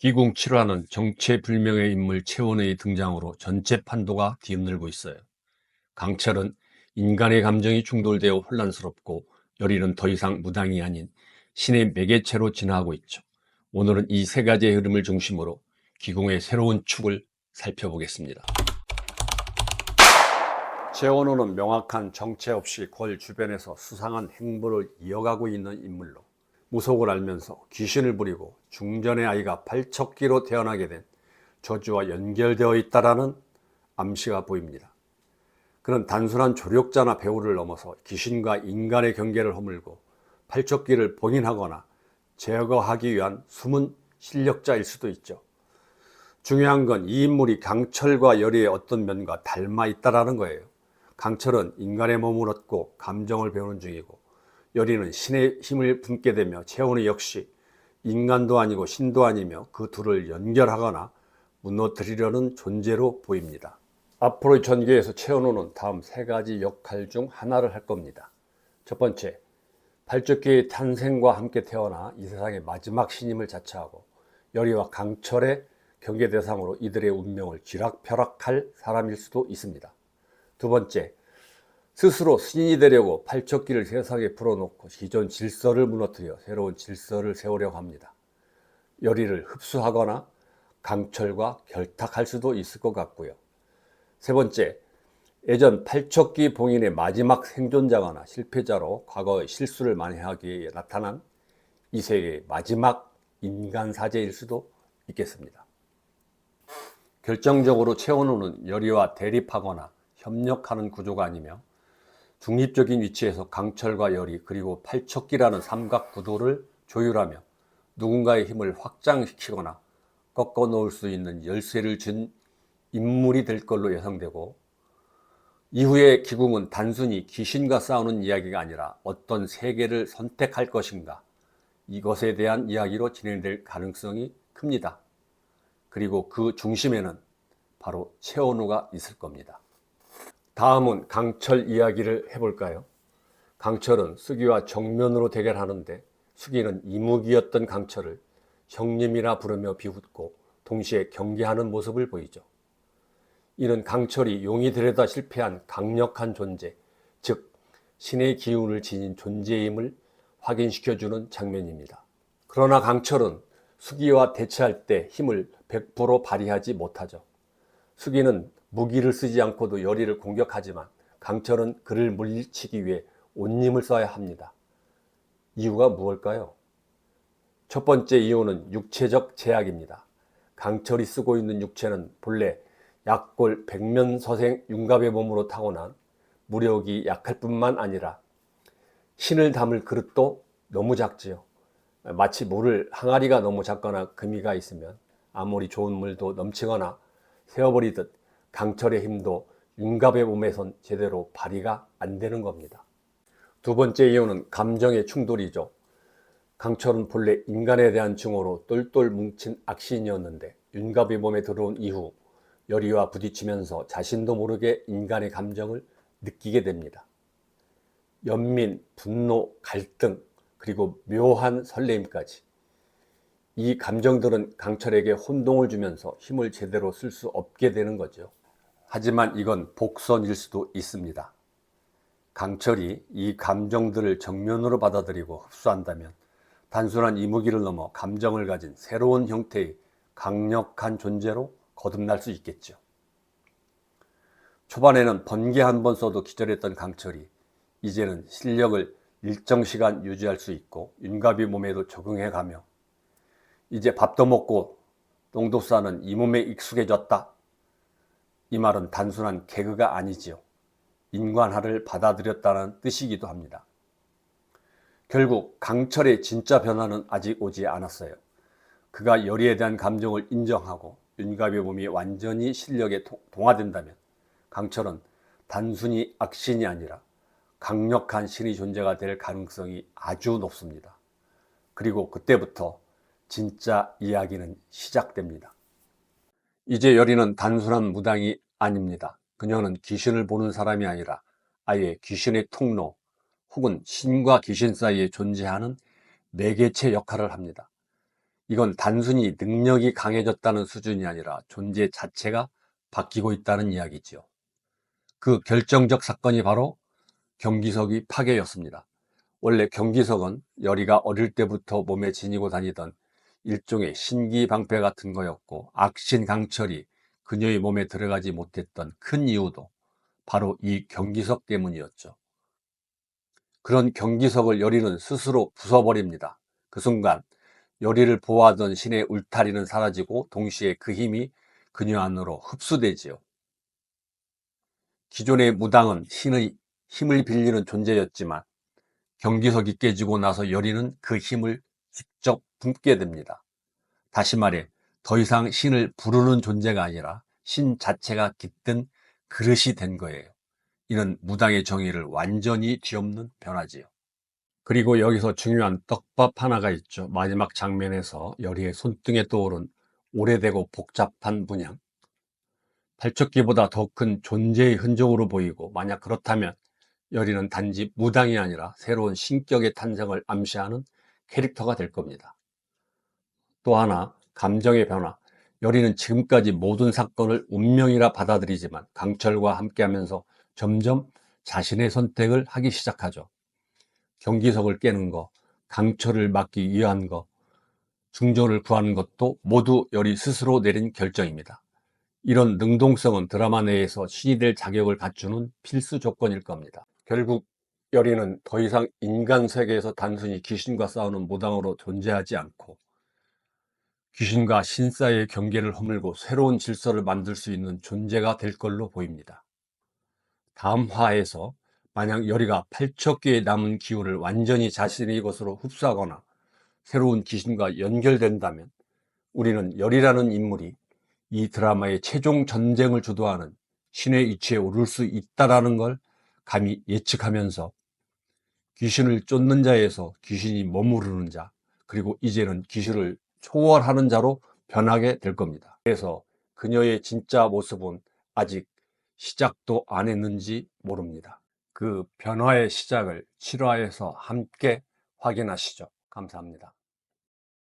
기궁 7화는 정체불명의 인물 최원의 등장으로 전체 판도가 뒤흔들고 있어요. 강철은 인간의 감정이 충돌되어 혼란스럽고 열이는 더 이상 무당이 아닌 신의 매개체로 진화하고 있죠. 오늘은 이 세 가지의 흐름을 중심으로 기궁의 새로운 축을 살펴보겠습니다. 최원호는 명확한 정체 없이 궐 주변에서 수상한 행보를 이어가고 있는 인물로, 무속을 알면서 귀신을 부리고 중전의 아이가 팔척기로 태어나게 된 저주와 연결되어 있다라는 암시가 보입니다. 그는 단순한 조력자나 배우를 넘어서 귀신과 인간의 경계를 허물고 팔척기를 봉인하거나 제거하기 위한 숨은 실력자일 수도 있죠. 중요한 건 이 인물이 강철과 열의의 어떤 면과 닮아 있다는 거예요. 강철은 인간의 몸을 얻고 감정을 배우는 중이고, 열의는 신의 힘을 품게 되며, 최원우 역시 인간도 아니고 신도 아니며 그 둘을 연결하거나 무너뜨리려는 존재로 보입니다. 앞으로의 전개에서 최원우는 다음 세 가지 역할 중 하나를 할 겁니다. 첫 번째, 팔척기의 탄생과 함께 태어나 이 세상의 마지막 신임을 자처하고 열의와 강철의 경계 대상으로 이들의 운명을 쥐락펴락할 사람일 수도 있습니다. 두 번째, 스스로 신이 되려고 팔척기를 세상에 풀어놓고 기존 질서를 무너뜨려 새로운 질서를 세우려고 합니다. 열의를 흡수하거나 강철과 결탁할 수도 있을 것 같고요. 세 번째, 예전 팔척기 봉인의 마지막 생존자거나 실패자로 과거의 실수를 만회하기 위해 나타난 이 세계의 마지막 인간 사제일 수도 있겠습니다. 결정적으로 최원우는 열의와 대립하거나 협력하는 구조가 아니며 중립적인 위치에서 강철과 열의 그리고 팔척기라는 삼각 구도를 조율하며 누군가의 힘을 확장시키거나 꺾어 놓을 수 있는 열쇠를 준 인물이 될 걸로 예상되고, 이후의 기궁은 단순히 귀신과 싸우는 이야기가 아니라 어떤 세계를 선택할 것인가, 이것에 대한 이야기로 진행될 가능성이 큽니다. 그리고 그 중심에는 바로 최원우가 있을 겁니다. 다음은 강철 이야기를 해볼까요? 강철은 수기와 정면으로 대결하는데, 수기는 이무기였던 강철을 형님이라 부르며 비웃고 동시에 경계하는 모습을 보이죠. 이는 강철이 용이 되려다 실패한 강력한 존재, 즉 신의 기운을 지닌 존재임을 확인시켜주는 장면입니다. 그러나 강철은 수기와 대치할 때 힘을 100% 발휘하지 못하죠. 수기는 무기를 쓰지 않고도 열의를 공격하지만 강철은 그를 물리치기 위해 온 힘을 써야 합니다. 이유가 무엇일까요? 첫 번째 이유는 육체적 제약입니다. 강철이 쓰고 있는 육체는 본래 약골 백면서생 윤갑의 몸으로 타고난 무력이 약할 뿐만 아니라 신을 담을 그릇도 너무 작지요. 마치 물을 항아리가 너무 작거나 금이가 있으면 아무리 좋은 물도 넘치거나 새어버리듯 강철의 힘도 윤갑의 몸에선 제대로 발휘가 안 되는 겁니다. 두 번째 이유는 감정의 충돌이죠. 강철은 본래 인간에 대한 증오로 똘똘 뭉친 악신이었는데 윤갑의 몸에 들어온 이후 열의와 부딪히면서 자신도 모르게 인간의 감정을 느끼게 됩니다. 연민, 분노, 갈등, 그리고 묘한 설레임까지. 이 감정들은 강철에게 혼동을 주면서 힘을 제대로 쓸 수 없게 되는 거죠. 하지만 이건 복선일 수도 있습니다. 강철이 이 감정들을 정면으로 받아들이고 흡수한다면 단순한 이무기를 넘어 감정을 가진 새로운 형태의 강력한 존재로 거듭날 수 있겠죠. 초반에는 번개 한 번 써도 기절했던 강철이 이제는 실력을 일정 시간 유지할 수 있고 윤갑이 몸에도 적응해가며 이제 밥도 먹고 똥도 싸는 이 몸에 익숙해졌다. 이 말은 단순한 개그가 아니지요. 인간화를 받아들였다는 뜻이기도 합니다. 결국 강철의 진짜 변화는 아직 오지 않았어요. 그가 열의에 대한 감정을 인정하고 윤갑의 몸이 완전히 실력에 동화된다면 강철은 단순히 악신이 아니라 강력한 신의 존재가 될 가능성이 아주 높습니다. 그리고 그때부터 진짜 이야기는 시작됩니다. 이제 열의는 단순한 무당이 아닙니다. 그녀는 귀신을 보는 사람이 아니라 아예 귀신의 통로 혹은 신과 귀신 사이에 존재하는 매개체 역할을 합니다. 이건 단순히 능력이 강해졌다는 수준이 아니라 존재 자체가 바뀌고 있다는 이야기지요. 그 결정적 사건이 바로 경기석이 파괴였습니다. 원래 경기석은 여리가 어릴 때부터 몸에 지니고 다니던 일종의 신기방패 같은 거였고, 악신강철이 그녀의 몸에 들어가지 못했던 큰 이유도 바로 이 경기석 때문이었죠. 그런 경기석을 여리는 스스로 부숴버립니다. 그 순간 여리를 보호하던 신의 울타리는 사라지고 동시에 그 힘이 그녀 안으로 흡수되지요. 기존의 무당은 신의 힘을 빌리는 존재였지만 경기석이 깨지고 나서 여리는 그 힘을 직접 뿜게 됩니다. 다시 말해 더 이상 신을 부르는 존재가 아니라 신 자체가 깃든 그릇이 된 거예요. 이는 무당의 정의를 완전히 뒤엎는 변화지요. 그리고 여기서 중요한 떡밥 하나가 있죠. 마지막 장면에서 여리의 손등에 떠오른 오래되고 복잡한 문양. 발척기보다 더 큰 존재의 흔적으로 보이고, 만약 그렇다면 여리는 단지 무당이 아니라 새로운 신격의 탄생을 암시하는 캐릭터가 될 겁니다. 또 하나, 감정의 변화. 여리는 지금까지 모든 사건을 운명이라 받아들이지만 강철과 함께하면서 점점 자신의 선택을 하기 시작하죠. 경기석을 깨는 거, 강철을 막기 위한 거, 중전을 구하는 것도 모두 여리 스스로 내린 결정입니다. 이런 능동성은 드라마 내에서 신이 될 자격을 갖추는 필수 조건일 겁니다. 결국 여리는 더 이상 인간 세계에서 단순히 귀신과 싸우는 무당으로 존재하지 않고, 귀신과 신 사이의 경계를 허물고 새로운 질서를 만들 수 있는 존재가 될 걸로 보입니다. 다음 화에서 만약 여리가 팔척기에 남은 기운을 완전히 자신의 것으로 흡수하거나 새로운 귀신과 연결된다면, 우리는 여리라는 인물이 이 드라마의 최종 전쟁을 주도하는 신의 위치에 오를 수 있다는 걸 감히 예측하면서 귀신을 쫓는 자에서 귀신이 머무르는 자, 그리고 이제는 귀신을 초월하는 자로 변하게 될 겁니다. 그래서 그녀의 진짜 모습은 아직 시작도 안 했는지 모릅니다. 그 변화의 시작을 7화에서 함께 확인하시죠. 감사합니다.